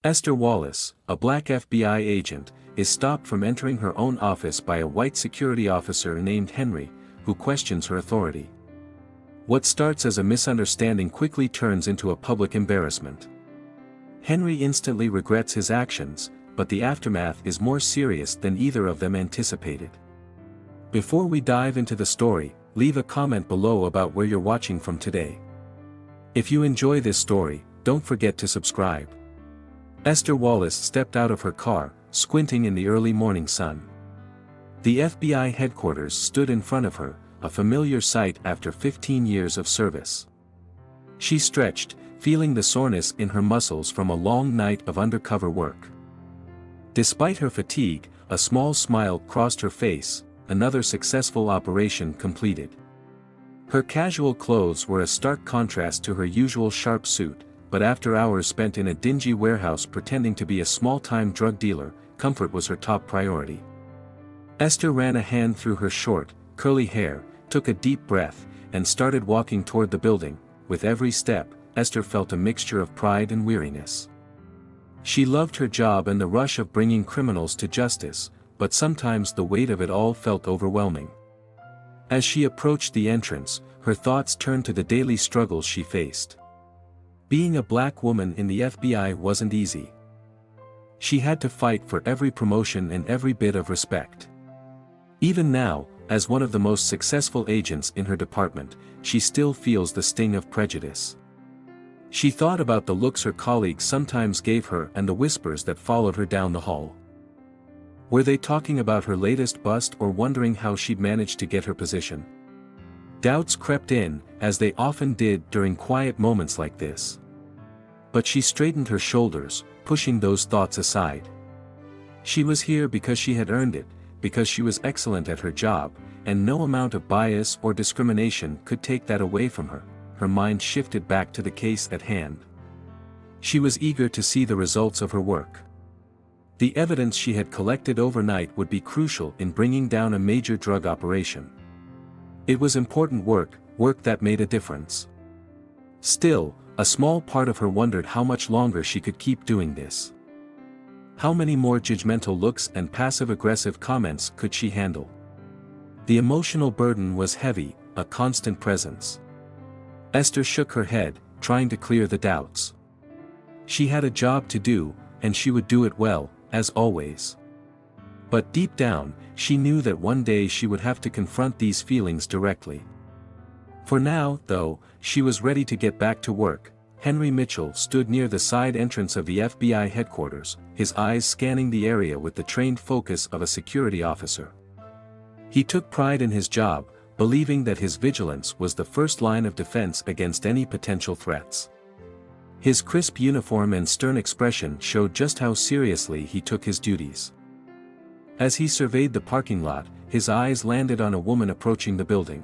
Esther Wallace, a black FBI agent, is stopped from entering her own office by a white security officer named Henry, who questions her authority. What starts as a misunderstanding quickly turns into a public embarrassment. Henry instantly regrets his actions, but the aftermath is more serious than either of them anticipated. Before we dive into the story, leave a comment below about where you're watching from today. If you enjoy this story, don't forget to subscribe. Esther Wallace stepped out of her car, squinting in the early morning sun. The FBI headquarters stood in front of her, a familiar sight after 15 years of service. She stretched, feeling the soreness in her muscles from a long night of undercover work. Despite her fatigue, a small smile crossed her face, another successful operation completed. Her casual clothes were a stark contrast to her usual sharp suit, but after hours spent in a dingy warehouse pretending to be a small-time drug dealer, comfort was her top priority. Esther ran a hand through her short, curly hair, took a deep breath, and started walking toward the building. With every step, Esther felt a mixture of pride and weariness. She loved her job and the rush of bringing criminals to justice, but sometimes the weight of it all felt overwhelming. As she approached the entrance, her thoughts turned to the daily struggles she faced. Being a black woman in the FBI wasn't easy. She had to fight for every promotion and every bit of respect. Even now, as one of the most successful agents in her department, she still feels the sting of prejudice. She thought about the looks her colleagues sometimes gave her and the whispers that followed her down the hall. Were they talking about her latest bust or wondering how she'd managed to get her position? Doubts crept in, as they often did during quiet moments like this. But she straightened her shoulders, pushing those thoughts aside. She was here because she had earned it, because she was excellent at her job, and no amount of bias or discrimination could take that away from her. Her mind shifted back to the case at hand. She was eager to see the results of her work. The evidence she had collected overnight would be crucial in bringing down a major drug operation. It was important work, work that made a difference. Still, a small part of her wondered how much longer she could keep doing this. How many more judgmental looks and passive-aggressive comments could she handle? The emotional burden was heavy, a constant presence. Esther shook her head, trying to clear the doubts. She had a job to do, and she would do it well, as always. But deep down, she knew that one day she would have to confront these feelings directly. For now, though, she was ready to get back to work. Henry Mitchell stood near the side entrance of the FBI headquarters, his eyes scanning the area with the trained focus of a security officer. He took pride in his job, believing that his vigilance was the first line of defense against any potential threats. His crisp uniform and stern expression showed just how seriously he took his duties. As he surveyed the parking lot, his eyes landed on a woman approaching the building.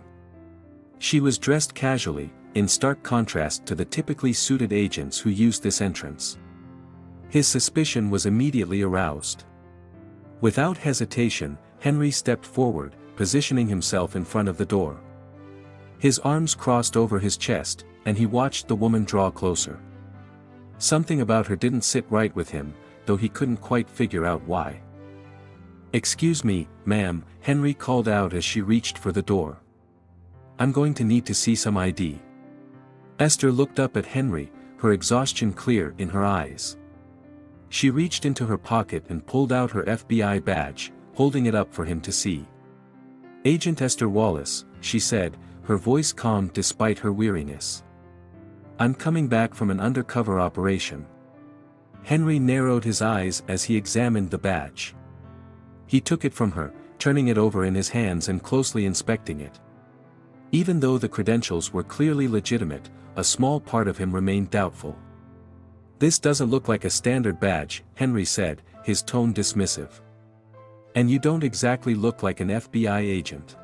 She was dressed casually, in stark contrast to the typically suited agents who used this entrance. His suspicion was immediately aroused. Without hesitation, Henry stepped forward, positioning himself in front of the door. His arms crossed over his chest, and he watched the woman draw closer. Something about her didn't sit right with him, though he couldn't quite figure out why. "Excuse me, ma'am," Henry called out as she reached for the door. "I'm going to need to see some ID." Esther looked up at Henry, her exhaustion clear in her eyes. She reached into her pocket and pulled out her FBI badge, holding it up for him to see. "Agent Esther Wallace," she said, her voice calm despite her weariness. "I'm coming back from an undercover operation." Henry narrowed his eyes as he examined the badge. He took it from her, turning it over in his hands and closely inspecting it. Even though the credentials were clearly legitimate, a small part of him remained doubtful. "This doesn't look like a standard badge," Henry said, his tone dismissive. "And you don't exactly look like an FBI agent."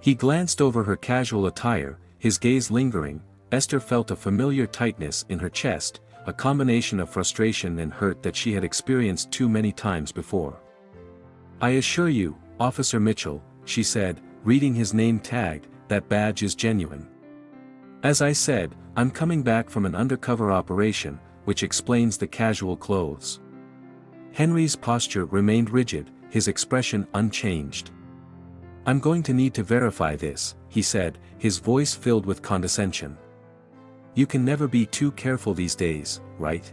He glanced over her casual attire, his gaze lingering. Esther felt a familiar tightness in her chest, a combination of frustration and hurt that she had experienced too many times before. "I assure you, Officer Mitchell," she said, reading his name tag, "that badge is genuine. As I said, I'm coming back from an undercover operation, which explains the casual clothes. Henry's posture remained rigid, his expression unchanged. "I'm going to need to verify this," he said, his voice filled with condescension. "You can never be too careful these days, right?"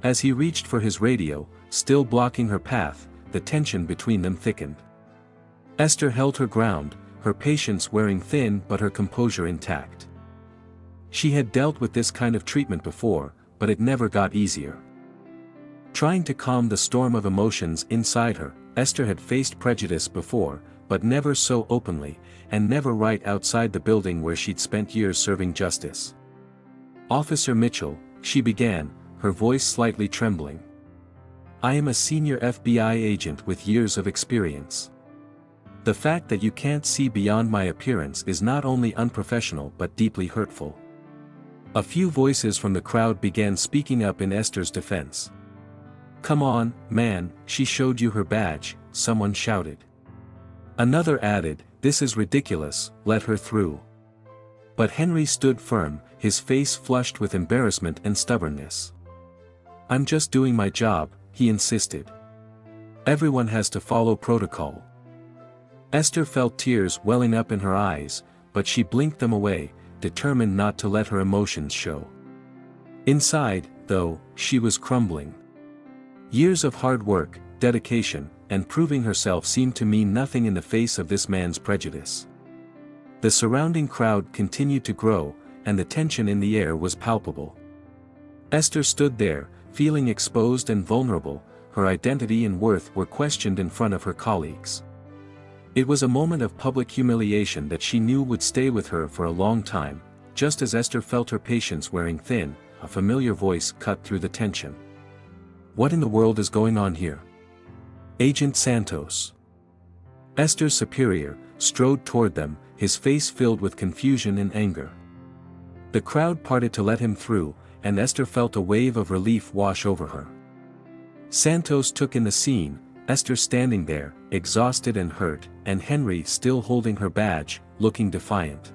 As he reached for his radio, still blocking her path, the tension between them thickened. Esther held her ground, her patience wearing thin but her composure intact. She had dealt with this kind of treatment before, but it never got easier. Trying to calm the storm of emotions inside her, Esther had faced prejudice before, but never so openly, and never right outside the building where she'd spent years serving justice. "Officer Mitchell," she began, her voice slightly trembling. "I am a senior FBI agent with years of experience. The fact that you can't see beyond my appearance is not only unprofessional but deeply hurtful." A few voices from the crowd began speaking up in Esther's defense. "Come on, man, she showed you her badge," someone shouted. Another added, "This is ridiculous, let her through." But Henry stood firm, his face flushed with embarrassment and stubbornness. "I'm just doing my job," he insisted. "Everyone has to follow protocol." Esther felt tears welling up in her eyes, but she blinked them away, determined not to let her emotions show. Inside, though, she was crumbling. Years of hard work, dedication, and proving herself seemed to mean nothing in the face of this man's prejudice. The surrounding crowd continued to grow, and the tension in the air was palpable. Esther stood there, feeling exposed and vulnerable, her identity and worth were questioned in front of her colleagues. It was a moment of public humiliation that she knew would stay with her for a long time. Just as Esther felt her patience wearing thin, a familiar voice cut through the tension. "What in the world is going on here?" "Agent Santos." Esther's superior strode toward them, his face filled with confusion and anger. The crowd parted to let him through, and Esther felt a wave of relief wash over her. Santos took in the scene, Esther standing there, exhausted and hurt, and Henry still holding her badge, looking defiant.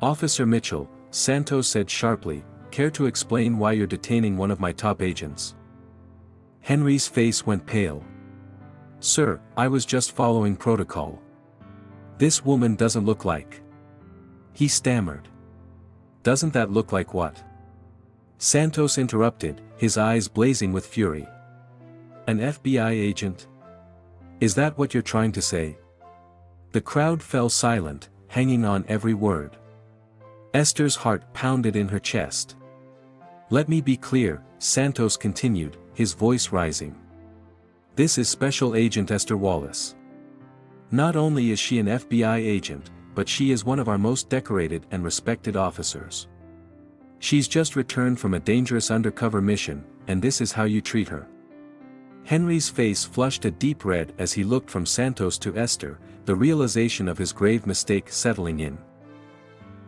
"Officer Mitchell," Santos said sharply, "care to explain why you're detaining one of my top agents?" Henry's face went pale. "Sir, I was just following protocol. This woman doesn't look like..." He stammered. "Doesn't that look like what?" Santos interrupted, his eyes blazing with fury. "An FBI agent? Is that what you're trying to say?" The crowd fell silent, hanging on every word. Esther's heart pounded in her chest. "Let me be clear," Santos continued, his voice rising. "This is Special Agent Esther Wallace. Not only is she an FBI agent, but she is one of our most decorated and respected officers. She's just returned from a dangerous undercover mission, and this is how you treat her." Henry's face flushed a deep red as he looked from Santos to Esther, the realization of his grave mistake settling in.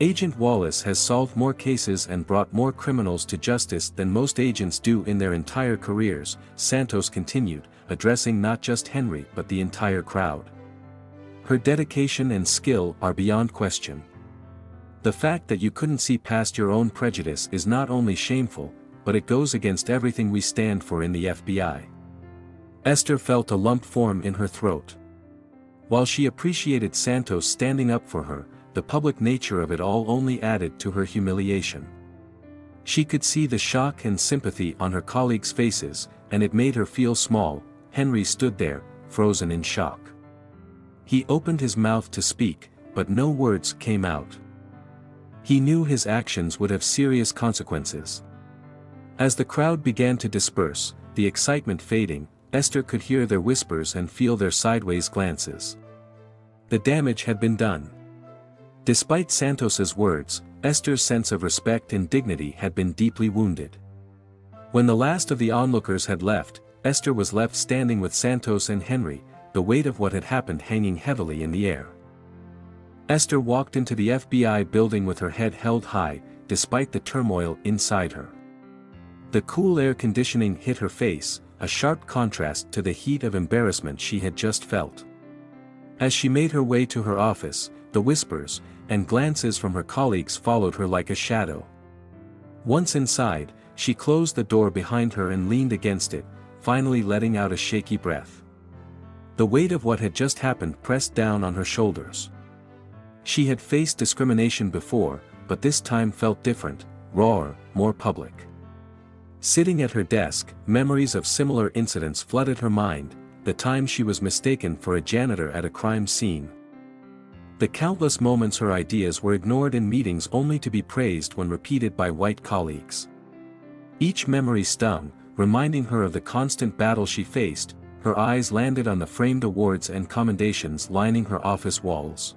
"Agent Wallace has solved more cases and brought more criminals to justice than most agents do in their entire careers," Santos continued, addressing not just Henry but the entire crowd. "Her dedication and skill are beyond question. The fact that you couldn't see past your own prejudice is not only shameful, but it goes against everything we stand for in the FBI." Esther felt a lump form in her throat. While she appreciated Santos standing up for her, the public nature of it all only added to her humiliation. She could see the shock and sympathy on her colleagues' faces, and it made her feel small. Henry stood there, frozen in shock. He opened his mouth to speak, but no words came out. He knew his actions would have serious consequences. As the crowd began to disperse, the excitement fading, Esther could hear their whispers and feel their sideways glances. The damage had been done. Despite Santos's words, Esther's sense of respect and dignity had been deeply wounded. When the last of the onlookers had left, Esther was left standing with Santos and Henry, the weight of what had happened hanging heavily in the air. Esther walked into the FBI building with her head held high, despite the turmoil inside her. The cool air conditioning hit her face, a sharp contrast to the heat of embarrassment she had just felt. As she made her way to her office, the whispers and glances from her colleagues followed her like a shadow. Once inside, she closed the door behind her and leaned against it, finally letting out a shaky breath. The weight of what had just happened pressed down on her shoulders. She had faced discrimination before, but this time felt different, rawer, more public. Sitting at her desk, memories of similar incidents flooded her mind, the time she was mistaken for a janitor at a crime scene. The countless moments her ideas were ignored in meetings only to be praised when repeated by white colleagues. Each memory stung, reminding her of the constant battle she faced. Her eyes landed on the framed awards and commendations lining her office walls.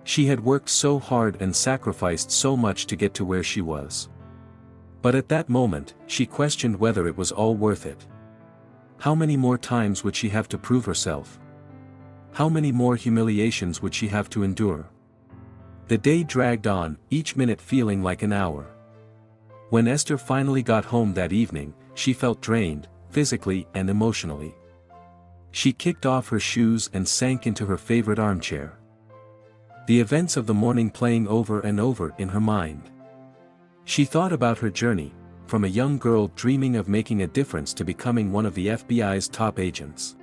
She had worked so hard and sacrificed so much to get to where she was. But at that moment, she questioned whether it was all worth it. How many more times would she have to prove herself? How many more humiliations would she have to endure? The day dragged on, each minute feeling like an hour. When Esther finally got home that evening, she felt drained, physically and emotionally. She kicked off her shoes and sank into her favorite armchair. The events of the morning playing over and over in her mind. She thought about her journey, from a young girl dreaming of making a difference to becoming one of the FBI's top agents.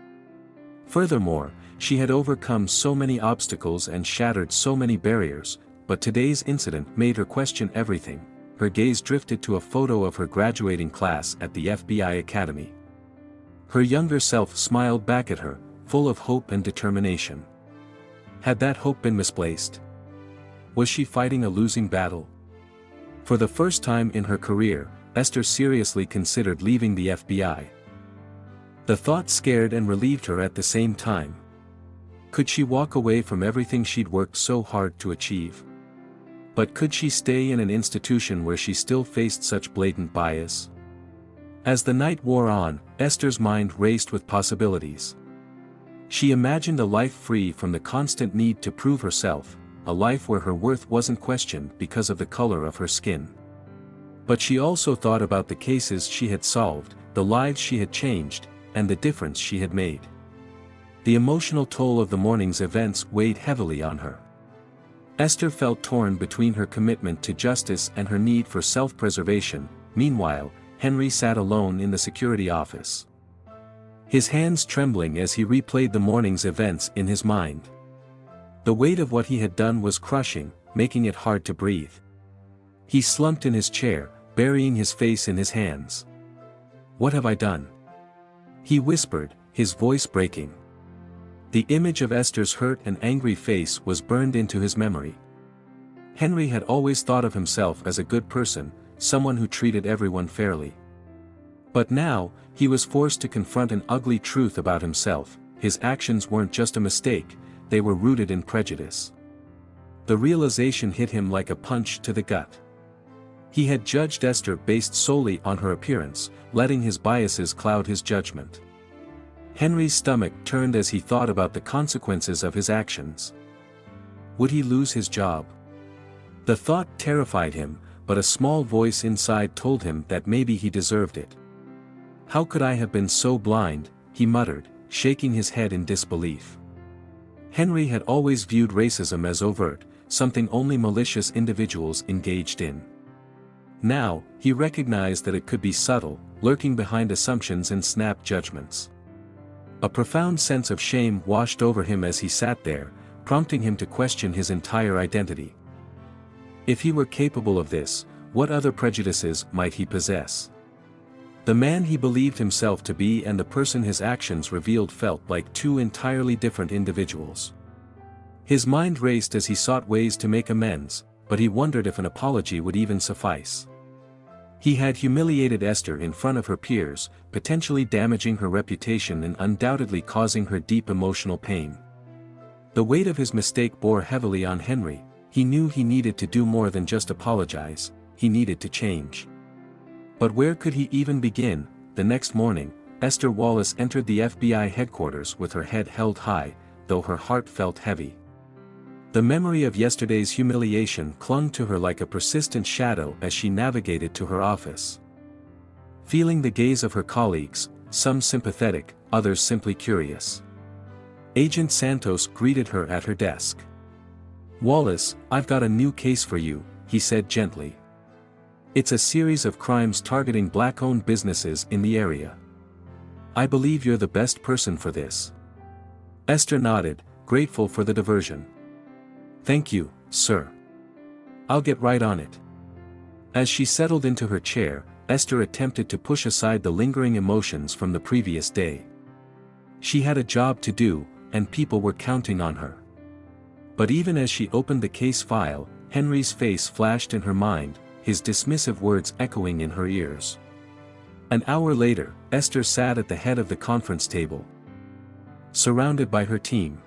Furthermore, she had overcome so many obstacles and shattered so many barriers, but today's incident made her question everything. Her gaze drifted to a photo of her graduating class at the FBI Academy. Her younger self smiled back at her, full of hope and determination. Had that hope been misplaced? Was she fighting a losing battle? For the first time in her career, Esther seriously considered leaving the FBI. The thought scared and relieved her at the same time. Could she walk away from everything she'd worked so hard to achieve? But could she stay in an institution where she still faced such blatant bias? As the night wore on, Esther's mind raced with possibilities. She imagined a life free from the constant need to prove herself, a life where her worth wasn't questioned because of the color of her skin. But she also thought about the cases she had solved, the lives she had changed, and the difference she had made. The emotional toll of the morning's events weighed heavily on her. Esther felt torn between her commitment to justice and her need for self-preservation. Meanwhile, Henry sat alone in the security office. His hands trembling as he replayed the morning's events in his mind. The weight of what he had done was crushing, making it hard to breathe. He slumped in his chair, burying his face in his hands. "What have I done?" he whispered, his voice breaking. The image of Esther's hurt and angry face was burned into his memory. Henry had always thought of himself as a good person, someone who treated everyone fairly. But now, he was forced to confront an ugly truth about himself. His actions weren't just a mistake, they were rooted in prejudice. The realization hit him like a punch to the gut. He had judged Esther based solely on her appearance, letting his biases cloud his judgment. Henry's stomach turned as he thought about the consequences of his actions. Would he lose his job? The thought terrified him, but a small voice inside told him that maybe he deserved it. "How could I have been so blind?" he muttered, shaking his head in disbelief. Henry had always viewed racism as overt, something only malicious individuals engaged in. Now, he recognized that it could be subtle, lurking behind assumptions and snap judgments. A profound sense of shame washed over him as he sat there, prompting him to question his entire identity. If he were capable of this, what other prejudices might he possess? The man he believed himself to be and the person his actions revealed felt like two entirely different individuals. His mind raced as he sought ways to make amends, but he wondered if an apology would even suffice. He had humiliated Esther in front of her peers, potentially damaging her reputation and undoubtedly causing her deep emotional pain. The weight of his mistake bore heavily on Henry. He knew he needed to do more than just apologize, he needed to change. But where could he even begin? The next morning, Esther Wallace entered the FBI headquarters with her head held high, though her heart felt heavy. The memory of yesterday's humiliation clung to her like a persistent shadow as she navigated to her office. Feeling the gaze of her colleagues, some sympathetic, others simply curious. Agent Santos greeted her at her desk. "Wallace, I've got a new case for you," he said gently. It's a series of crimes targeting black-owned businesses in the area. I believe you're the best person for this. Esther nodded, grateful for the diversion. Thank you, sir. I'll get right on it. As she settled into her chair, Esther attempted to push aside the lingering emotions from the previous day. She had a job to do, and people were counting on her. But even as she opened the case file, Henry's face flashed in her mind, his dismissive words echoing in her ears. An hour later, Esther sat at the head of the conference table, surrounded by her team.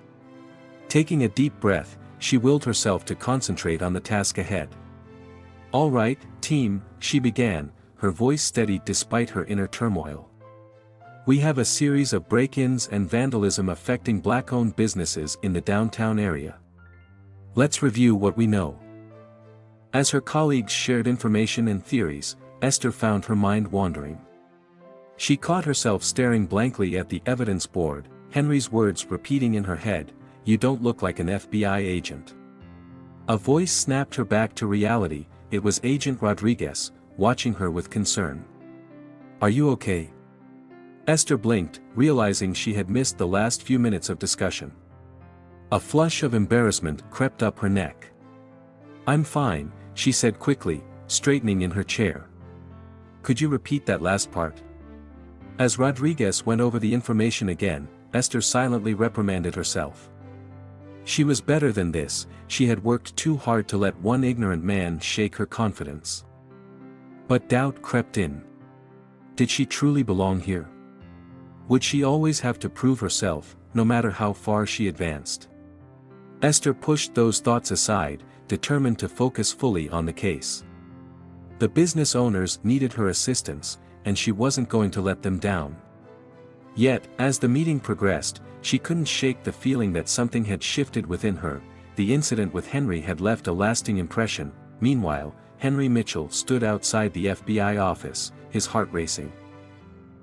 Taking a deep breath, she willed herself to concentrate on the task ahead. "All right, team," she began, her voice steady despite her inner turmoil. "We have a series of break-ins and vandalism affecting black-owned businesses in the downtown area. Let's review what we know." As her colleagues shared information and theories, Esther found her mind wandering. She caught herself staring blankly at the evidence board, Henry's words repeating in her head, "You don't look like an FBI agent." A voice snapped her back to reality. It was Agent Rodriguez, watching her with concern. "Are you okay?" Esther blinked, realizing she had missed the last few minutes of discussion. A flush of embarrassment crept up her neck. "I'm fine," she said quickly, straightening in her chair. "Could you repeat that last part?" As Rodriguez went over the information again, Esther silently reprimanded herself. She was better than this. She had worked too hard to let one ignorant man shake her confidence. But doubt crept in. Did she truly belong here? Would she always have to prove herself, no matter how far she advanced? Esther pushed those thoughts aside, determined to focus fully on the case. The business owners needed her assistance, and she wasn't going to let them down. Yet, as the meeting progressed, she couldn't shake the feeling that something had shifted within her. The incident with Henry had left a lasting impression. Meanwhile, Henry Mitchell stood outside the FBI office, his heart racing.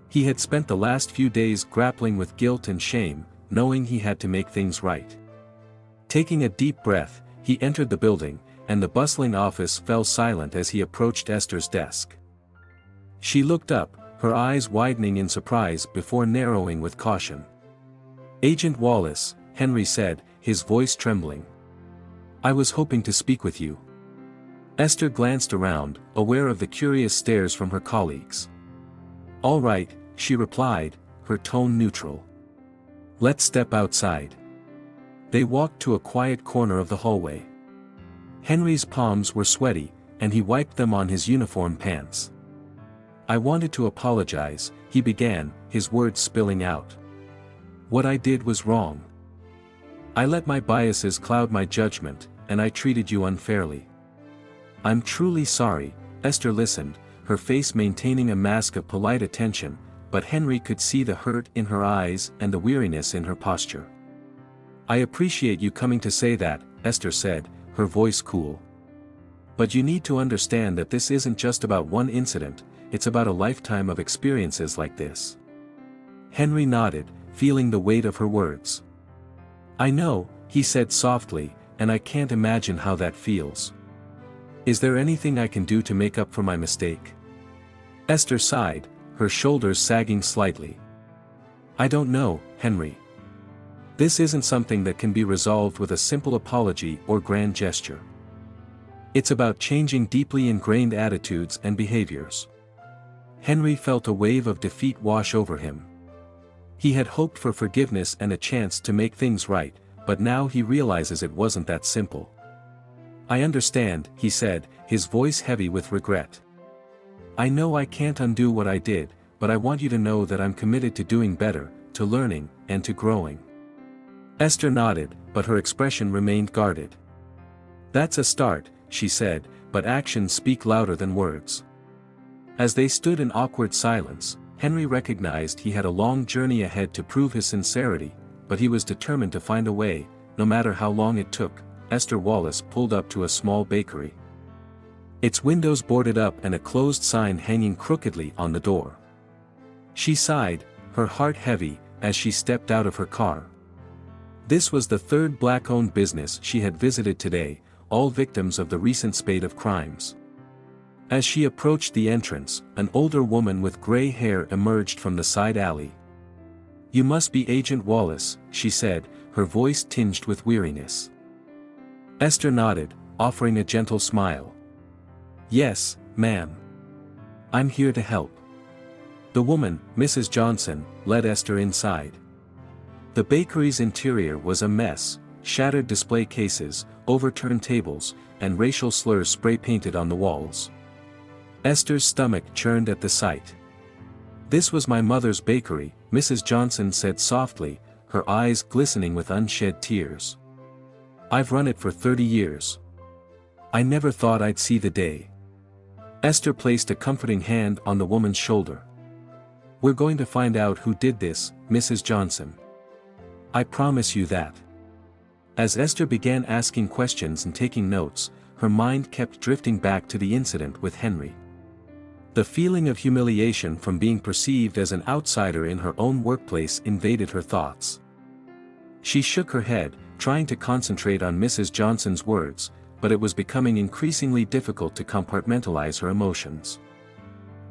He had spent the last few days grappling with guilt and shame, knowing he had to make things right. Taking a deep breath, he entered the building, and the bustling office fell silent as he approached Esther's desk. She looked up, her eyes widening in surprise before narrowing with caution. "Agent Wallace," Henry said, his voice trembling. "I was hoping to speak with you." Esther glanced around, aware of the curious stares from her colleagues. "All right," she replied, her tone neutral. "Let's step outside." They walked to a quiet corner of the hallway. Henry's palms were sweaty, and he wiped them on his uniform pants. "I wanted to apologize," he began, his words spilling out. "What I did was wrong. I let my biases cloud my judgment, and I treated you unfairly. I'm truly sorry." Esther listened, her face maintaining a mask of polite attention, but Henry could see the hurt in her eyes and the weariness in her posture. "I appreciate you coming to say that," Esther said, her voice cool. "But you need to understand that this isn't just about one incident, it's about a lifetime of experiences like this." Henry nodded, feeling the weight of her words. "I know," he said softly, "and I can't imagine how that feels. Is there anything I can do to make up for my mistake?" Esther sighed, her shoulders sagging slightly. "I don't know, Henry. This isn't something that can be resolved with a simple apology or grand gesture. It's about changing deeply ingrained attitudes and behaviors." Henry felt a wave of defeat wash over him. He had hoped for forgiveness and a chance to make things right, but now he realizes it wasn't that simple. "I understand," he said, his voice heavy with regret. "I know I can't undo what I did, but I want you to know that I'm committed to doing better, to learning, and to growing." Esther nodded, but her expression remained guarded. "That's a start," she said, "but actions speak louder than words." As they stood in awkward silence, Henry recognized he had a long journey ahead to prove his sincerity, but he was determined to find a way, no matter how long it took. Esther Wallace pulled up to a small bakery. Its windows boarded up and a closed sign hanging crookedly on the door. She sighed, her heart heavy, as she stepped out of her car. This was the third black-owned business she had visited today, all victims of the recent spate of crimes. As she approached the entrance, an older woman with gray hair emerged from the side alley. "You must be Agent Wallace," she said, her voice tinged with weariness. Esther nodded, offering a gentle smile. "Yes, ma'am. I'm here to help." The woman, Mrs. Johnson, led Esther inside. The bakery's interior was a mess: shattered display cases, overturned tables, and racial slurs spray-painted on the walls. Esther's stomach churned at the sight. "This was my mother's bakery," Mrs. Johnson said softly, her eyes glistening with unshed tears. "I've run it for 30 years. I never thought I'd see the day." Esther placed a comforting hand on the woman's shoulder. "We're going to find out who did this, Mrs. Johnson. I promise you that." As Esther began asking questions and taking notes, her mind kept drifting back to the incident with Henry. The feeling of humiliation from being perceived as an outsider in her own workplace invaded her thoughts. She shook her head, trying to concentrate on Mrs. Johnson's words, but it was becoming increasingly difficult to compartmentalize her emotions.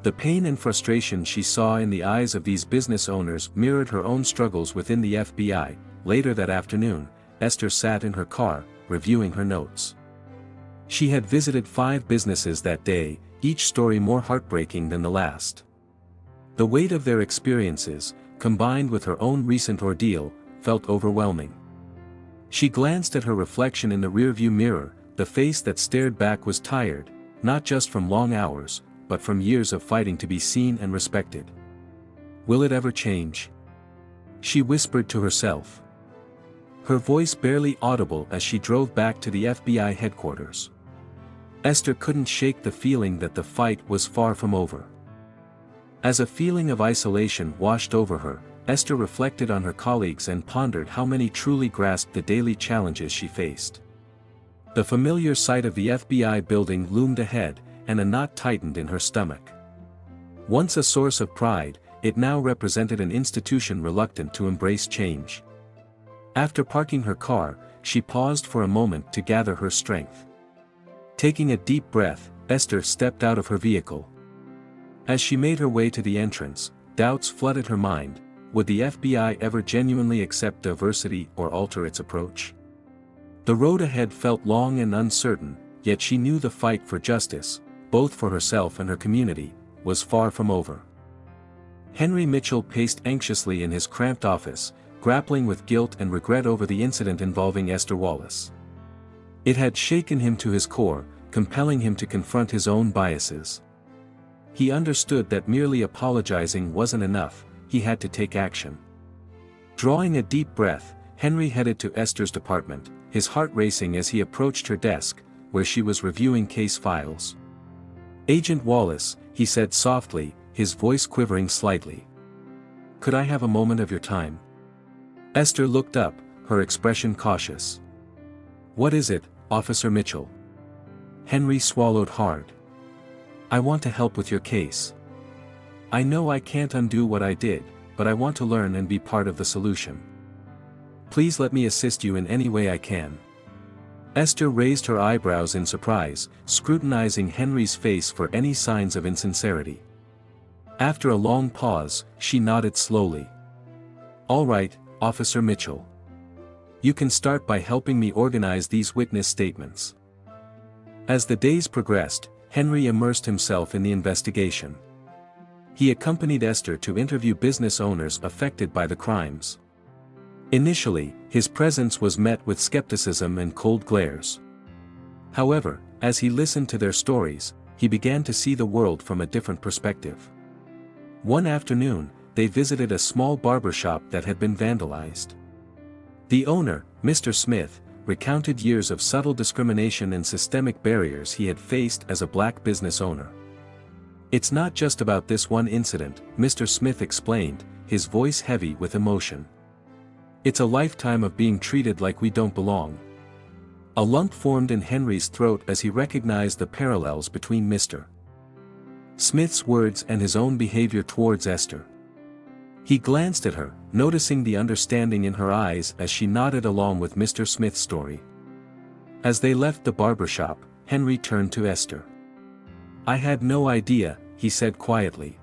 The pain and frustration she saw in the eyes of these business owners mirrored her own struggles within the FBI. Later that afternoon, Esther sat in her car, reviewing her notes. She had visited 5 businesses that day, each story more heartbreaking than the last. The weight of their experiences, combined with her own recent ordeal, felt overwhelming. She glanced at her reflection in the rearview mirror. The face that stared back was tired, not just from long hours, but from years of fighting to be seen and respected. "Will it ever change?" she whispered to herself. Her voice barely audible as she drove back to the FBI headquarters. Esther couldn't shake the feeling that the fight was far from over. As a feeling of isolation washed over her, Esther reflected on her colleagues and pondered how many truly grasped the daily challenges she faced. The familiar sight of the FBI building loomed ahead, and a knot tightened in her stomach. Once a source of pride, it now represented an institution reluctant to embrace change. After parking her car, she paused for a moment to gather her strength. Taking a deep breath, Esther stepped out of her vehicle. As she made her way to the entrance, doubts flooded her mind. Would the FBI ever genuinely accept diversity or alter its approach? The road ahead felt long and uncertain, yet she knew the fight for justice, both for herself and her community, was far from over. Henry Mitchell paced anxiously in his cramped office, grappling with guilt and regret over the incident involving Esther Wallace. It had shaken him to his core, compelling him to confront his own biases. He understood that merely apologizing wasn't enough, he had to take action. Drawing a deep breath, Henry headed to Esther's department, his heart racing as he approached her desk, where she was reviewing case files. "Agent Wallace," he said softly, his voice quivering slightly. "Could I have a moment of your time?" Esther looked up, her expression cautious. "What is it, Officer Mitchell?" Henry swallowed hard. "I want to help with your case. I know I can't undo what I did, but I want to learn and be part of the solution. Please let me assist you in any way I can." Esther raised her eyebrows in surprise, scrutinizing Henry's face for any signs of insincerity. After a long pause, she nodded slowly. "All right, Officer Mitchell. You can start by helping me organize these witness statements." As the days progressed, Henry immersed himself in the investigation. He accompanied Esther to interview business owners affected by the crimes. Initially, his presence was met with skepticism and cold glares. However, as he listened to their stories, he began to see the world from a different perspective. One afternoon, they visited a small barber shop that had been vandalized. The owner, Mr. Smith, recounted years of subtle discrimination and systemic barriers he had faced as a black business owner. "It's not just about this one incident," Mr. Smith explained, his voice heavy with emotion. "It's a lifetime of being treated like we don't belong." A lump formed in Henry's throat as he recognized the parallels between Mr. Smith's words and his own behavior towards Esther. He glanced at her, noticing the understanding in her eyes as she nodded along with Mr. Smith's story. As they left the barber shop, Henry turned to Esther. I had no idea, he said quietly.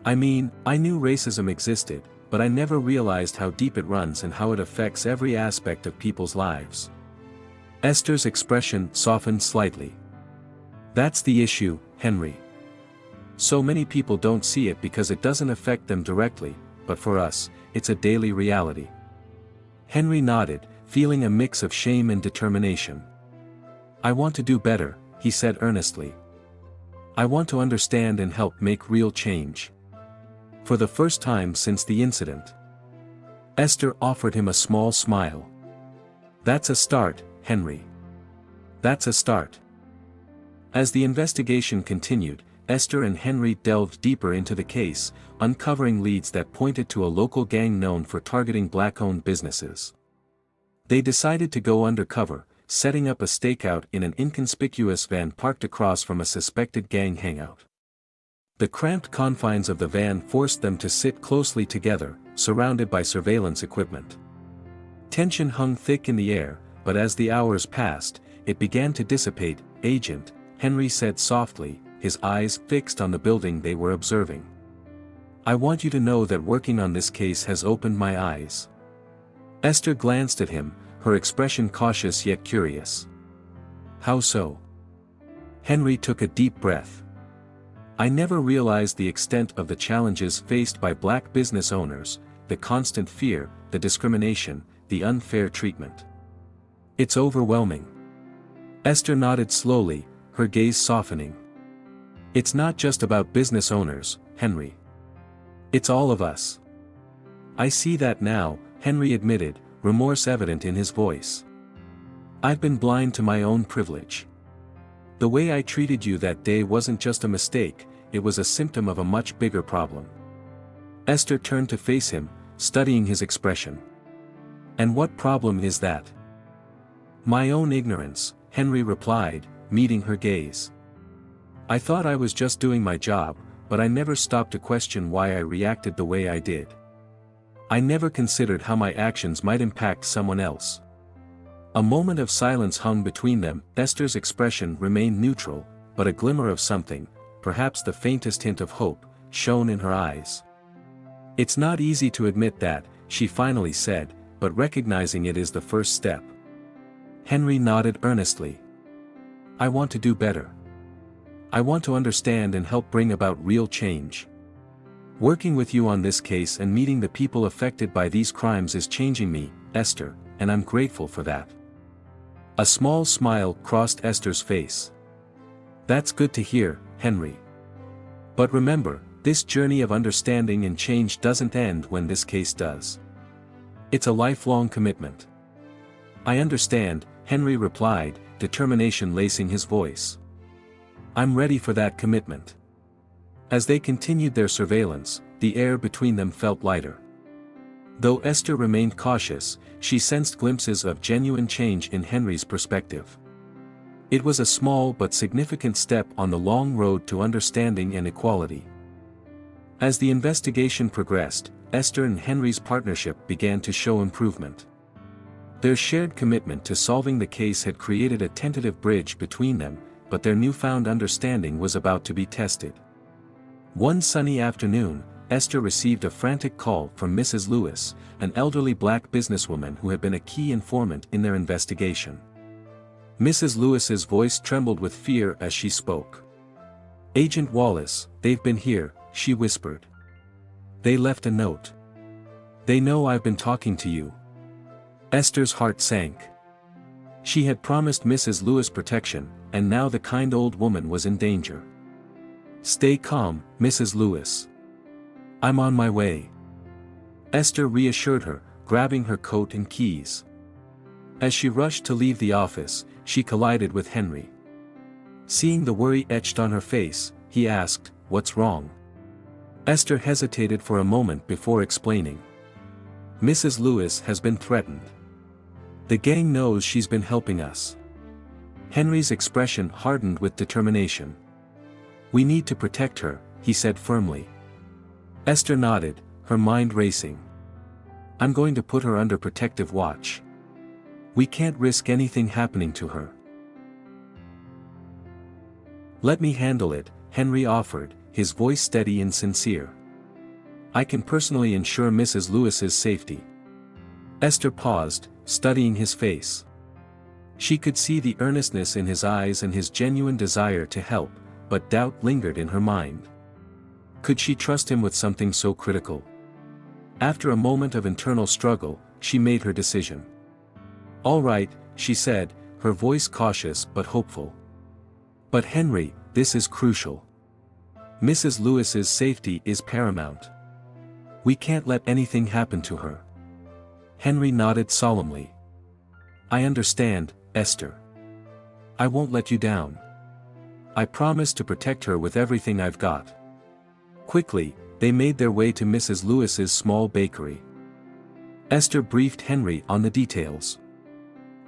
I mean, I knew racism existed, but I never realized how deep it runs and how it affects every aspect of people's lives. Esther's expression softened slightly. That's the issue, Henry. So many people don't see it because it doesn't affect them directly, but for us, it's a daily reality. Henry nodded, feeling a mix of shame and determination. I want to do better, he said earnestly. I want to understand and help make real change. For the first time since the incident. Esther offered him a small smile. That's a start, Henry. That's a start. As the investigation continued, Esther and Henry delved deeper into the case, uncovering leads that pointed to a local gang known for targeting black-owned businesses. They decided to go undercover, setting up a stakeout in an inconspicuous van parked across from a suspected gang hangout. The cramped confines of the van forced them to sit closely together, surrounded by surveillance equipment. Tension hung thick in the air, but as the hours passed, it began to dissipate. Agent, Henry said softly, his eyes fixed on the building they were observing. I want you to know that working on this case has opened my eyes. Esther glanced at him, her expression cautious yet curious. How so? Henry took a deep breath. I never realized the extent of the challenges faced by black business owners, the constant fear, the discrimination, the unfair treatment. It's overwhelming. Esther nodded slowly, her gaze softening. It's not just about business owners, Henry. It's all of us. I see that now, Henry admitted, remorse evident in his voice. I've been blind to my own privilege. The way I treated you that day wasn't just a mistake, it was a symptom of a much bigger problem. Esther turned to face him, studying his expression. And what problem is that? My own ignorance, Henry replied, meeting her gaze. I thought I was just doing my job, but I never stopped to question why I reacted the way I did. I never considered how my actions might impact someone else. A moment of silence hung between them. Esther's expression remained neutral, but a glimmer of something, perhaps the faintest hint of hope, shone in her eyes. It's not easy to admit that, she finally said, but recognizing it is the first step. Henry nodded earnestly. I want to do better. I want to understand and help bring about real change. Working with you on this case and meeting the people affected by these crimes is changing me, Esther, and I'm grateful for that. A small smile crossed Esther's face. That's good to hear, Henry. But remember, this journey of understanding and change doesn't end when this case does. It's a lifelong commitment. I understand, Henry replied, determination lacing his voice. I'm ready for that commitment. As they continued their surveillance, the air between them felt lighter. Though Esther remained cautious, she sensed glimpses of genuine change in Henry's perspective. It was a small but significant step on the long road to understanding and equality. As the investigation progressed, Esther and Henry's partnership began to show improvement. Their shared commitment to solving the case had created a tentative bridge between them, but their newfound understanding was about to be tested. One sunny afternoon, Esther received a frantic call from Mrs. Lewis, an elderly black businesswoman who had been a key informant in their investigation. Mrs. Lewis's voice trembled with fear as she spoke. Agent Wallace, they've been here, she whispered. They left a note. They know I've been talking to you. Esther's heart sank. She had promised Mrs. Lewis protection, and now the kind old woman was in danger. Stay calm, Mrs. Lewis. I'm on my way. Esther reassured her, grabbing her coat and keys. As she rushed to leave the office, she collided with Henry. Seeing the worry etched on her face, he asked, "What's wrong?" Esther hesitated for a moment before explaining. Mrs. Lewis has been threatened. The gang knows she's been helping us. Henry's expression hardened with determination. We need to protect her, he said firmly. Esther nodded, her mind racing. I'm going to put her under protective watch. We can't risk anything happening to her. "Let me handle it," Henry offered, his voice steady and sincere. "I can personally ensure Mrs. Lewis's safety." Esther paused, studying his face. She could see the earnestness in his eyes and his genuine desire to help, but doubt lingered in her mind. Could she trust him with something so critical? After a moment of internal struggle, she made her decision. "All right," she said, her voice cautious but hopeful. "But Henry, this is crucial. Mrs. Lewis's safety is paramount. We can't let anything happen to her." Henry nodded solemnly. "I understand, Esther. I won't let you down. I promise to protect her with everything I've got." Quickly, they made their way to Mrs. Lewis's small bakery. Esther briefed Henry on the details.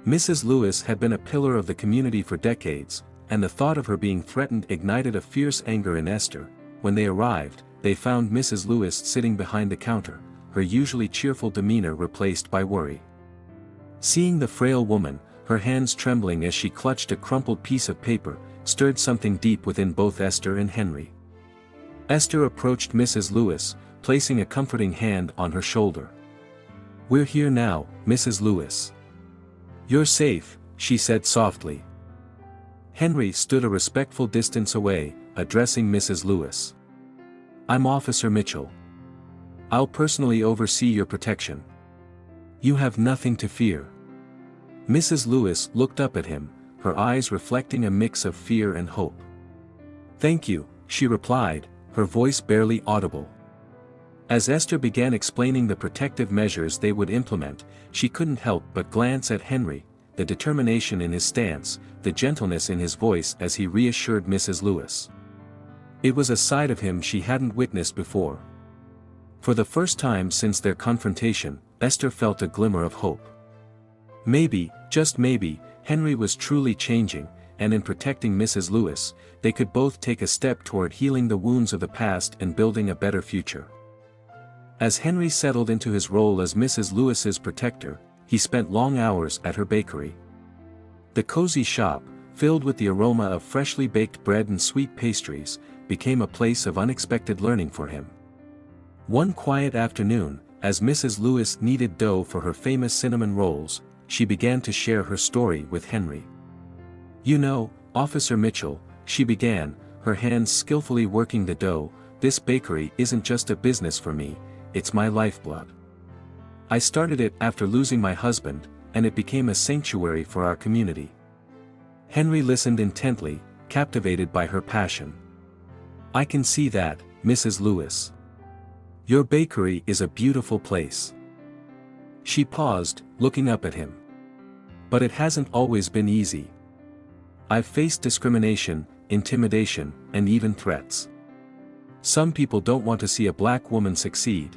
Mrs. Lewis had been a pillar of the community for decades, and the thought of her being threatened ignited a fierce anger in Esther. When they arrived, they found Mrs. Lewis sitting behind the counter, her usually cheerful demeanor replaced by worry. Seeing the frail woman, her hands trembling as she clutched a crumpled piece of paper, stirred something deep within both Esther and Henry. Esther approached Mrs. Lewis, placing a comforting hand on her shoulder. "We're here now, Mrs. Lewis. You're safe," she said softly. Henry stood a respectful distance away, addressing Mrs. Lewis. "I'm Officer Mitchell. I'll personally oversee your protection. You have nothing to fear." Mrs. Lewis looked up at him, her eyes reflecting a mix of fear and hope. "Thank you," she replied, her voice barely audible. As Esther began explaining the protective measures they would implement, she couldn't help but glance at Henry, the determination in his stance, the gentleness in his voice as he reassured Mrs. Lewis. It was a side of him she hadn't witnessed before. For the first time since their confrontation, Esther felt a glimmer of hope. Maybe, just maybe, Henry was truly changing, and in protecting Mrs. Lewis, they could both take a step toward healing the wounds of the past and building a better future. As Henry settled into his role as Mrs. Lewis's protector, he spent long hours at her bakery. The cozy shop, filled with the aroma of freshly baked bread and sweet pastries, became a place of unexpected learning for him. One quiet afternoon, as Mrs. Lewis kneaded dough for her famous cinnamon rolls, she began to share her story with Henry. "You know, Officer Mitchell," she began, her hands skillfully working the dough, "this bakery isn't just a business for me, it's my lifeblood. I started it after losing my husband, and it became a sanctuary for our community." Henry listened intently, captivated by her passion. "I can see that, Mrs. Lewis. Your bakery is a beautiful place." She paused, looking up at him. "But it hasn't always been easy. I've faced discrimination, intimidation, and even threats. Some people don't want to see a black woman succeed."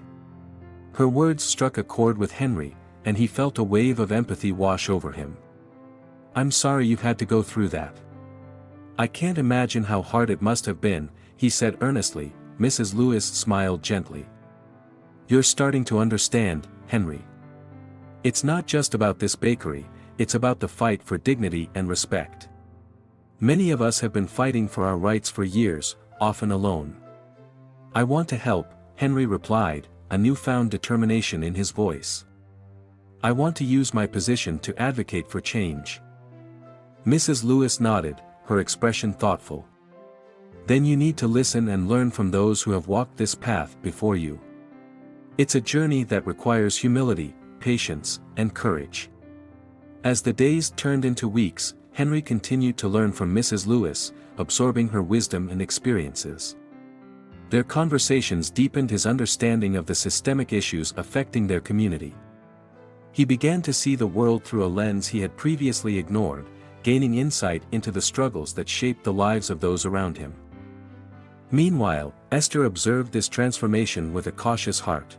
Her words struck a chord with Henry, and he felt a wave of empathy wash over him. "I'm sorry you've had to go through that. I can't imagine how hard it must have been," he said earnestly. Mrs. Lewis smiled gently. "You're starting to understand, Henry. It's not just about this bakery, it's about the fight for dignity and respect. Many of us have been fighting for our rights for years, often alone." "I want to help," Henry replied, a newfound determination in his voice. "I want to use my position to advocate for change." Mrs. Lewis nodded, her expression thoughtful. "Then you need to listen and learn from those who have walked this path before you. It's a journey that requires humility, patience, and courage." As the days turned into weeks, Henry continued to learn from Mrs. Lewis, absorbing her wisdom and experiences. Their conversations deepened his understanding of the systemic issues affecting their community. He began to see the world through a lens he had previously ignored, gaining insight into the struggles that shaped the lives of those around him. Meanwhile, Esther observed this transformation with a cautious heart.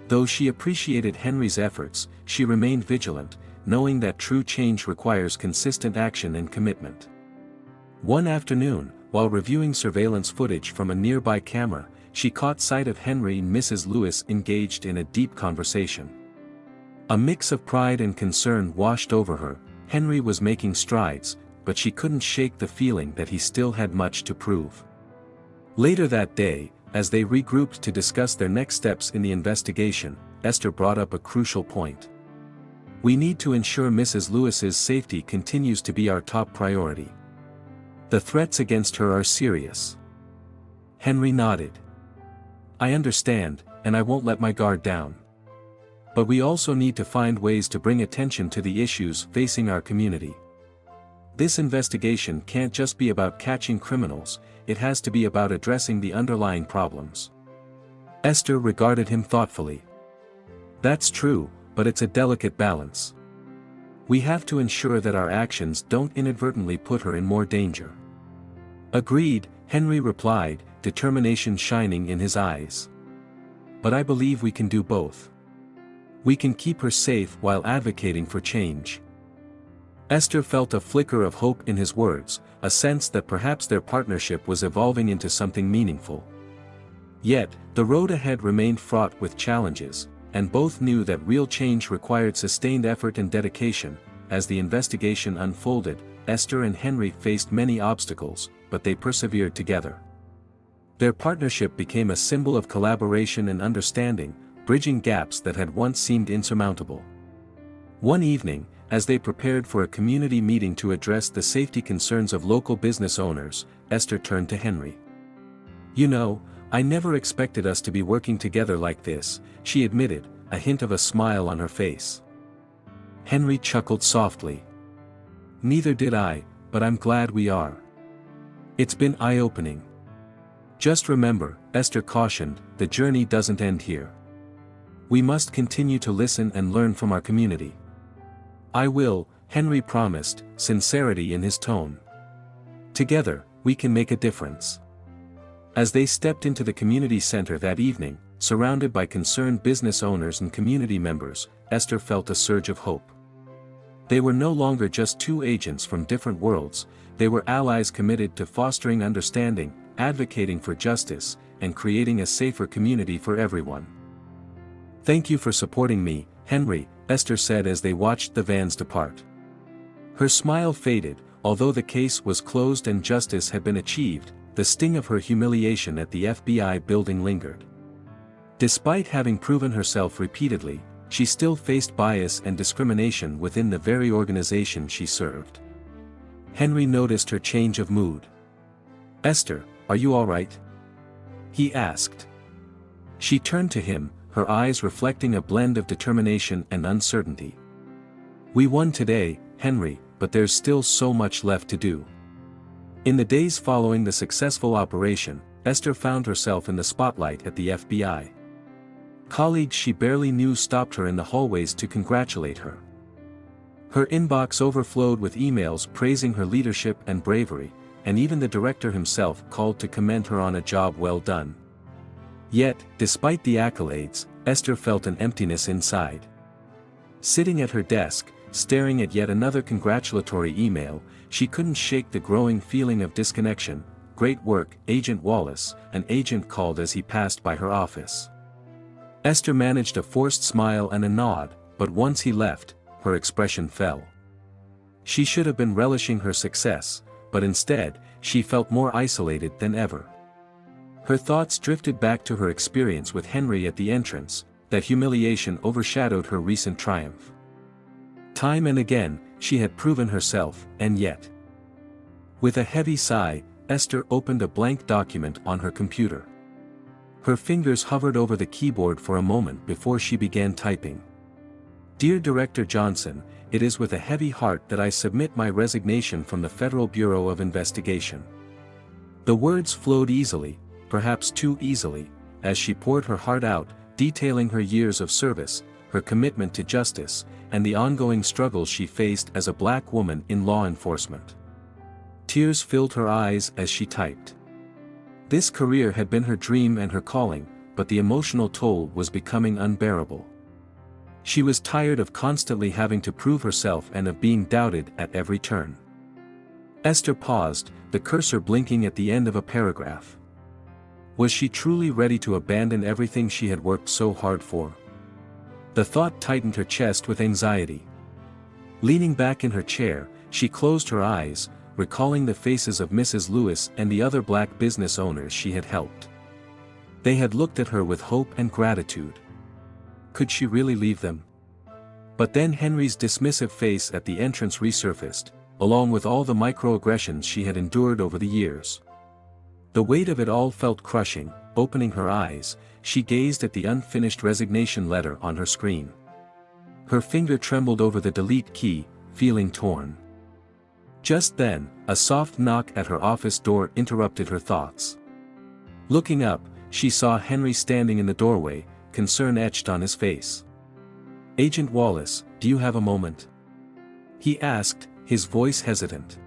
Though she appreciated Henry's efforts, she remained vigilant, knowing that true change requires consistent action and commitment. One afternoon, while reviewing surveillance footage from a nearby camera, she caught sight of Henry and Mrs. Lewis engaged in a deep conversation. A mix of pride and concern washed over her. Henry was making strides, but she couldn't shake the feeling that he still had much to prove. Later that day, as they regrouped to discuss their next steps in the investigation, Esther brought up a crucial point. "We need to ensure Mrs. Lewis's safety continues to be our top priority. The threats against her are serious." Henry nodded. "I understand, and I won't let my guard down. But we also need to find ways to bring attention to the issues facing our community. This investigation can't just be about catching criminals, it has to be about addressing the underlying problems." Esther regarded him thoughtfully. "That's true, but it's a delicate balance. We have to ensure that our actions don't inadvertently put her in more danger." "Agreed," Henry replied, determination shining in his eyes. "But I believe we can do both. We can keep her safe while advocating for change." Esther felt a flicker of hope in his words, a sense that perhaps their partnership was evolving into something meaningful. Yet, the road ahead remained fraught with challenges, and both knew that real change required sustained effort and dedication. As the investigation unfolded, Esther and Henry faced many obstacles, but they persevered together. Their partnership became a symbol of collaboration and understanding, bridging gaps that had once seemed insurmountable. One evening, as they prepared for a community meeting to address the safety concerns of local business owners, Esther turned to Henry. "You know, I never expected us to be working together like this," she admitted, a hint of a smile on her face. Henry chuckled softly. "Neither did I, but I'm glad we are. It's been eye-opening." "Just remember," Esther cautioned, "the journey doesn't end here. We must continue to listen and learn from our community." "I will," Henry promised, sincerity in his tone. "Together, we can make a difference." As they stepped into the community center that evening, surrounded by concerned business owners and community members, Esther felt a surge of hope. They were no longer just two agents from different worlds, they were allies committed to fostering understanding, advocating for justice, and creating a safer community for everyone. "Thank you for supporting me, Henry," Esther said as they watched the vans depart. Her smile faded, although the case was closed and justice had been achieved, the sting of her humiliation at the FBI building lingered. Despite having proven herself repeatedly, she still faced bias and discrimination within the very organization she served. Henry noticed her change of mood. "Esther, are you all right?" he asked. She turned to him, her eyes reflecting a blend of determination and uncertainty. "We won today, Henry, but there's still so much left to do." In the days following the successful operation, Esther found herself in the spotlight at the FBI. Colleagues she barely knew stopped her in the hallways to congratulate her. Her inbox overflowed with emails praising her leadership and bravery, and even the director himself called to commend her on a job well done. Yet, despite the accolades, Esther felt an emptiness inside. Sitting at her desk, staring at yet another congratulatory email, she couldn't shake the growing feeling of disconnection. "Great work, Agent Wallace," an agent called as he passed by her office. Esther managed a forced smile and a nod, but once he left, her expression fell. She should have been relishing her success, but instead, she felt more isolated than ever. Her thoughts drifted back to her experience with Henry at the entrance, that humiliation overshadowed her recent triumph. Time and again, she had proven herself, and yet. With a heavy sigh, Esther opened a blank document on her computer. Her fingers hovered over the keyboard for a moment before she began typing. "Dear Director Johnson, it is with a heavy heart that I submit my resignation from the Federal Bureau of Investigation." The words flowed easily, perhaps too easily, as she poured her heart out, detailing her years of service, her commitment to justice, and the ongoing struggles she faced as a black woman in law enforcement. Tears filled her eyes as she typed. This career had been her dream and her calling, but the emotional toll was becoming unbearable. She was tired of constantly having to prove herself and of being doubted at every turn. Esther paused, the cursor blinking at the end of a paragraph. Was she truly ready to abandon everything she had worked so hard for? The thought tightened her chest with anxiety. Leaning back in her chair, She closed her eyes, recalling the faces of Mrs. Lewis and the other black business owners she had helped. They had looked at her with hope and gratitude. Could she really leave them? But then Henry's dismissive face at the entrance resurfaced, along with all the microaggressions she had endured over the years. The weight of it all felt crushing. Opening her eyes, she gazed at the unfinished resignation letter on her screen. Her finger trembled over the delete key, feeling torn. Just then, a soft knock at her office door interrupted her thoughts. Looking up, she saw Henry standing in the doorway, concern etched on his face. "Agent Wallace, do you have a moment?" he asked, his voice hesitant.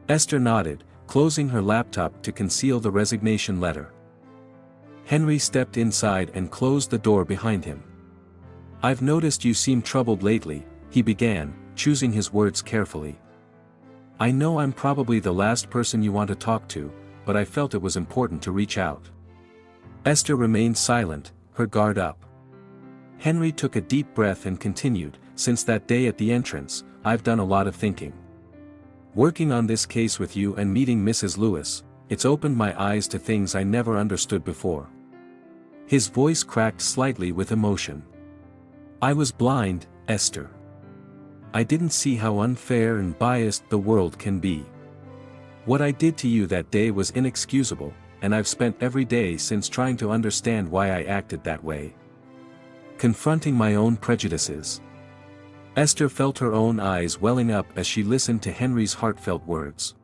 Esther nodded, closing her laptop to conceal the resignation letter. Henry stepped inside and closed the door behind him. "I've noticed you seem troubled lately," he began, choosing his words carefully. "I know I'm probably the last person you want to talk to, but I felt it was important to reach out." Esther remained silent, her guard up. Henry took a deep breath and continued, "Since that day at the entrance, I've done a lot of thinking. Working on this case with you and meeting Mrs. Lewis, it's opened my eyes to things I never understood before." His voice cracked slightly with emotion. "I was blind, Esther. I didn't see how unfair and biased the world can be. What I did to you that day was inexcusable, and I've spent every day since trying to understand why I acted that way. Confronting my own prejudices." Esther felt her own eyes welling up as she listened to Henry's heartfelt words.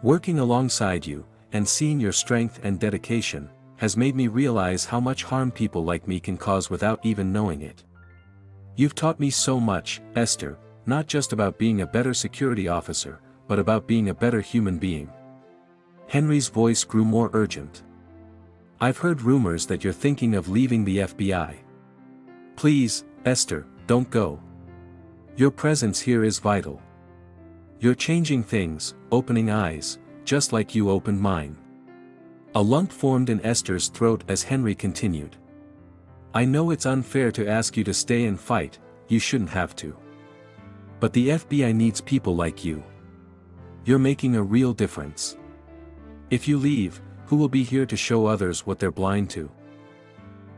"Working alongside you, and seeing your strength and dedication, has made me realize how much harm people like me can cause without even knowing it. You've taught me so much, Esther, not just about being a better security officer, but about being a better human being." Henry's voice grew more urgent. "I've heard rumors that you're thinking of leaving the FBI. Please, Esther, don't go. Your presence here is vital. You're changing things, opening eyes, just like you opened mine." A lump formed in Esther's throat as Henry continued. "I know it's unfair to ask you to stay and fight, you shouldn't have to. But the FBI needs people like you. You're making a real difference. If you leave, who will be here to show others what they're blind to?"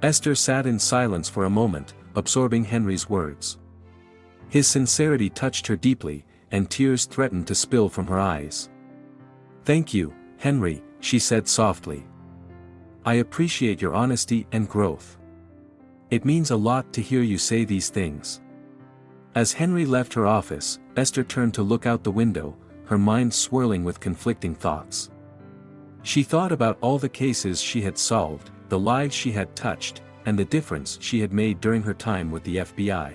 Esther sat in silence for a moment, absorbing Henry's words. His sincerity touched her deeply, and tears threatened to spill from her eyes. "Thank you, Henry," she said softly. "I appreciate your honesty and growth. It means a lot to hear you say these things." As Henry left her office, Esther turned to look out the window, her mind swirling with conflicting thoughts. She thought about all the cases she had solved, the lives she had touched, and the difference she had made during her time with the FBI.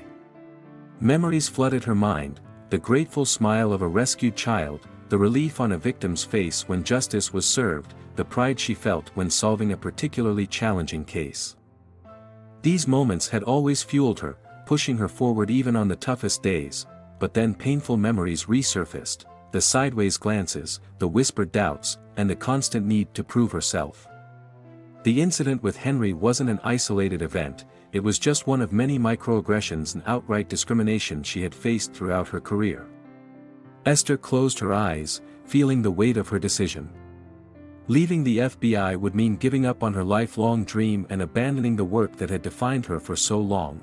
Memories flooded her mind, the grateful smile of a rescued child, the relief on a victim's face when justice was served, the pride she felt when solving a particularly challenging case. These moments had always fueled her, pushing her forward even on the toughest days, but then painful memories resurfaced, the sideways glances, the whispered doubts, and the constant need to prove herself. The incident with Henry wasn't an isolated event, it was just one of many microaggressions and outright discrimination she had faced throughout her career. Esther closed her eyes, feeling the weight of her decision. Leaving the FBI would mean giving up on her lifelong dream and abandoning the work that had defined her for so long.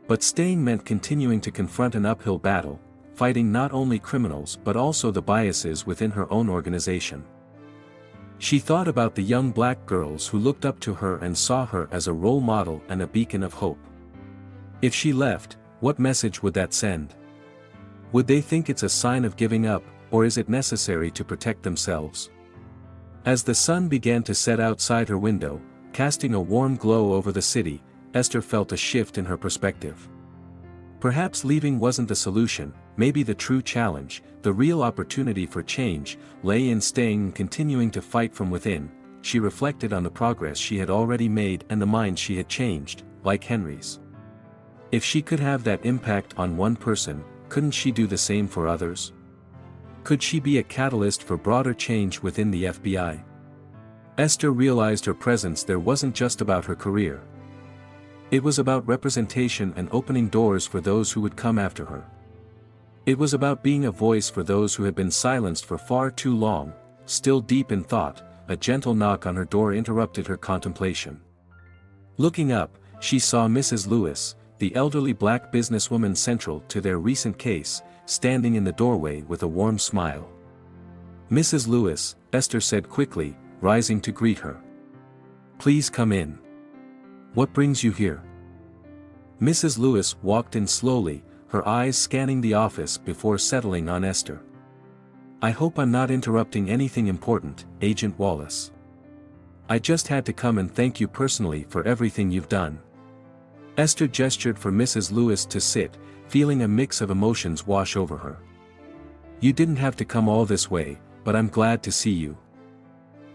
But staying meant continuing to confront an uphill battle, fighting not only criminals but also the biases within her own organization. She thought about the young black girls who looked up to her and saw her as a role model and a beacon of hope. If she left, what message would that send? Would they think it's a sign of giving up, or is it necessary to protect themselves? As the sun began to set outside her window, casting a warm glow over the city, Esther felt a shift in her perspective. Perhaps leaving wasn't the solution, maybe the true challenge, the real opportunity for change, lay in staying and continuing to fight from within. She reflected on the progress she had already made and the mind she had changed, like Henry's. If she could have that impact on one person, couldn't she do the same for others? Could she be a catalyst for broader change within the FBI? Esther realized her presence there wasn't just about her career. It was about representation and opening doors for those who would come after her. It was about being a voice for those who had been silenced for far too long. Still deep in thought, a gentle knock on her door interrupted her contemplation. Looking up, she saw Mrs. Lewis, the elderly black businesswoman central to their recent case, standing in the doorway with a warm smile. "Mrs. Lewis," Esther said quickly, rising to greet her. "Please come in. What brings you here?" Mrs. Lewis walked in slowly, her eyes scanning the office before settling on Esther. "I hope I'm not interrupting anything important, Agent Wallace. I just had to come and thank you personally for everything you've done." Esther gestured for Mrs. Lewis to sit, feeling a mix of emotions wash over her. "You didn't have to come all this way, but I'm glad to see you.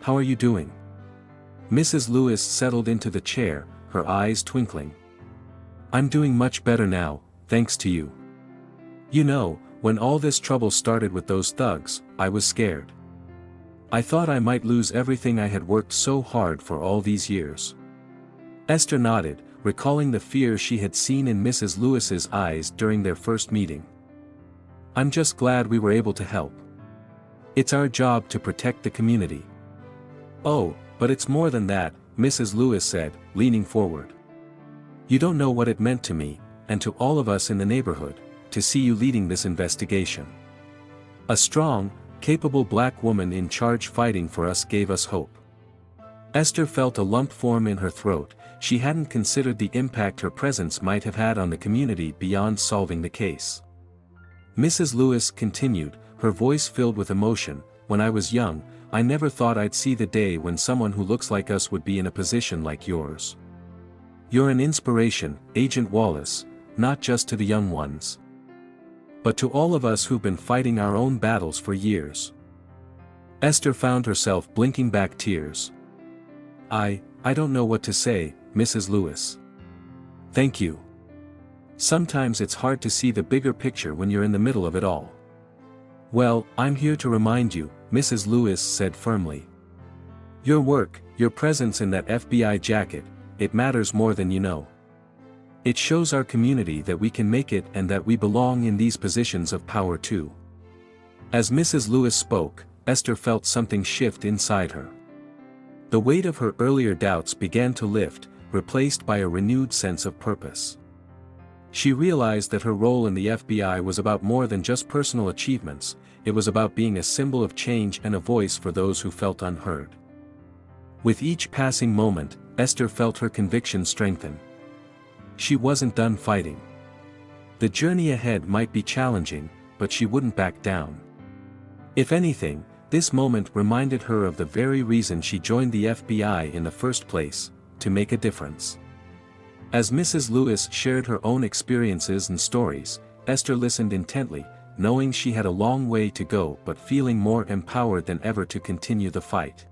How are you doing?" Mrs. Lewis settled into the chair, her eyes twinkling. "I'm doing much better now, thanks to you. You know, when all this trouble started with those thugs, I was scared. I thought I might lose everything I had worked so hard for all these years." Esther nodded, recalling the fear she had seen in Mrs. Lewis's eyes during their first meeting. "I'm just glad we were able to help. It's our job to protect the community." "Oh, but it's more than that," Mrs. Lewis said, leaning forward. "You don't know what it meant to me, and to all of us in the neighborhood, to see you leading this investigation. A strong, capable black woman in charge fighting for us gave us hope." Esther felt a lump form in her throat. She hadn't considered the impact her presence might have had on the community beyond solving the case. Mrs. Lewis continued, her voice filled with emotion, "When I was young, I never thought I'd see the day when someone who looks like us would be in a position like yours. You're an inspiration, Agent Wallace, not just to the young ones, but to all of us who've been fighting our own battles for years." Esther found herself blinking back tears. I don't know what to say, Mrs. Lewis. Thank you. Sometimes it's hard to see the bigger picture when you're in the middle of it all." "Well, I'm here to remind you," Mrs. Lewis said firmly. "Your work, your presence in that FBI jacket, it matters more than you know. It shows our community that we can make it and that we belong in these positions of power too." As Mrs. Lewis spoke, Esther felt something shift inside her. The weight of her earlier doubts began to lift, replaced by a renewed sense of purpose. She realized that her role in the FBI was about more than just personal achievements. It was about being a symbol of change and a voice for those who felt unheard. With each passing moment, Esther felt her conviction strengthen. She wasn't done fighting. The journey ahead might be challenging, but she wouldn't back down. If anything, this moment reminded her of the very reason she joined the FBI in the first place, to make a difference. As Mrs. Lewis shared her own experiences and stories, Esther listened intently, knowing she had a long way to go but feeling more empowered than ever to continue the fight.